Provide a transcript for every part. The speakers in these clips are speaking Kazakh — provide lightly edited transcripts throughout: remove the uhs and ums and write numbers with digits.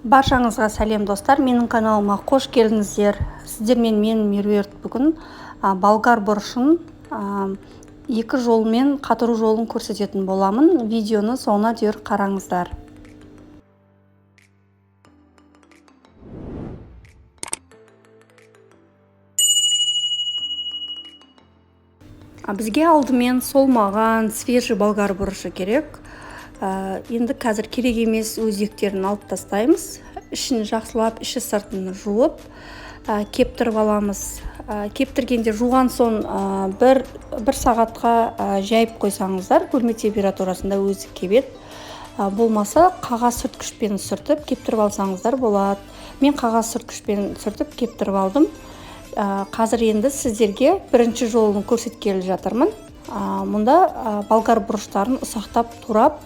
Баршаңызға сәлем достар, менің каналыма қош келдіңіздер. Сіздермен мен Меруерт бүгін болгар бұрышын екі жолмен қатыру жолын көрсететін боламын. Видеоны соңына дейін қараңыздар. Бізге алдымен солмаған свежий болгар бұрышы керек. Енді қазір керек емес өзектерін алып тастаймыз. Ішін жақсылап, іші сыртын жуып, кептіріп аламыз. Кептіргенде жуған соң бір сағатқа жайып қойсаңыздар, бөлме температурасында өзі кебет. Болмаса қағаз сүрткішпен сүртіп кептіріп алсаңыздар болады. Мен қағаз сүрткішпен сүртіп кептіріп алдым. Қазір енді сіздерге бірінші жолын көрсеткелі жатырмын. Мұнда болгар бұрыштарын ұсақтап турап,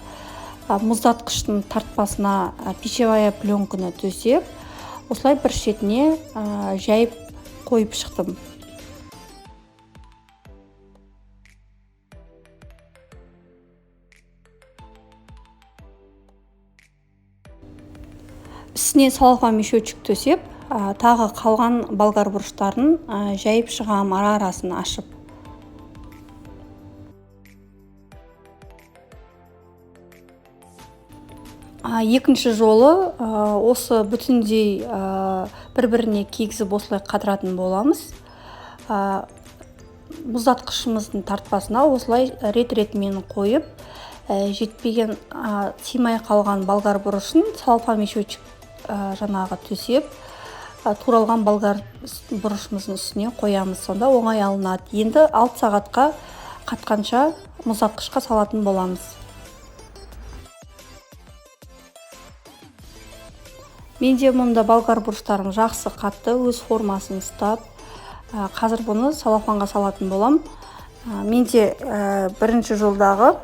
мұздатқыштың тартпасына пищевая пленканы төсеп, осылай бір шетіне жайып қойып шықтым. Үстіне салфан мешочек төсеп, тағы қалған болгар бұрыштарын жайып шығам, арасын ашып. Екінші жолы осы бүтіндей бір-біріне кигізіп осылай қатыратын боламыз. Мұздатқышымыздың тартпасына осылай рет-ретімен қойып, жетпеген тимай қалған болгар бұрышын салфан мешочек жаңағы төсеп, туралған болгар бұрышымыздың үстіне қоямыз. Сонда оңай алынады. Енді 6 сағатқа қатқанша мұздатқышқа салатын боламыз. Менде мұнда болгар бұрыштарым жақсы қатты, өз формасын ұстап, қазір бұны салафанға салатын болам. Менде бірінші жолдағы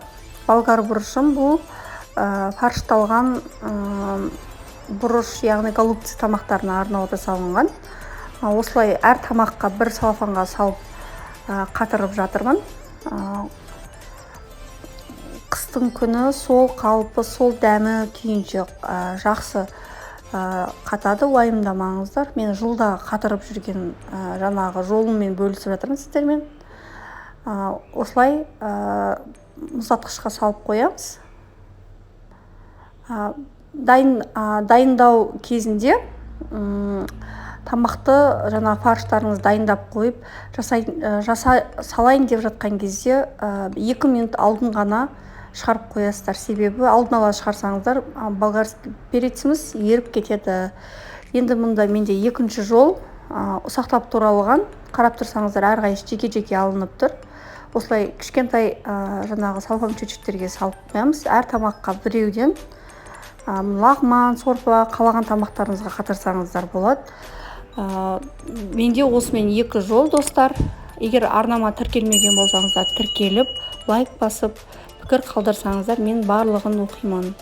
болгар бұрышым бұл фаршталған бұрыш, яғни голубцы тамақтарына арнауды салынған. Осылай әр тамаққа бір салафанға салып қатырып жатырмын. Қыстың күні сол қалпы, сол дәмі күйінше жақсы қатады, уайымдамаңыздар. Мен жылда қатырып жүрген жаңағы жолыммен бөлісіп жатырмын сіздермен. Осылай мұздатқышқа салып қоямыз. Дайындау кезінде тамақты жаңа фарштарыңыз дайындап қойып, салайын деп жатқан кезде 2 минут алдын ғана шығарып қоясыздар. Себебі алдын ала шығарсаңыздар, болгарский переціміз еріп кетеді. Енді мұнда менде екінші жол ұсақтап туралған. Қарап тұрсаңыздар, әрқайсысы жеке-жеке алынып тұр. Осылай кішкентай жаңағы салфан мешочектерге салып қоямыз. Әр тамаққа біреуден лағман, сорпа, қалаған тамақтарыңызға қатырсаңыздар болады. Менде осымен 2 жол достар. Егер арнама тіркелмеген болсаңыздар, тіркеліп, лайк басып, пікір қалдырсаңыздар, мен барлығын оқимын.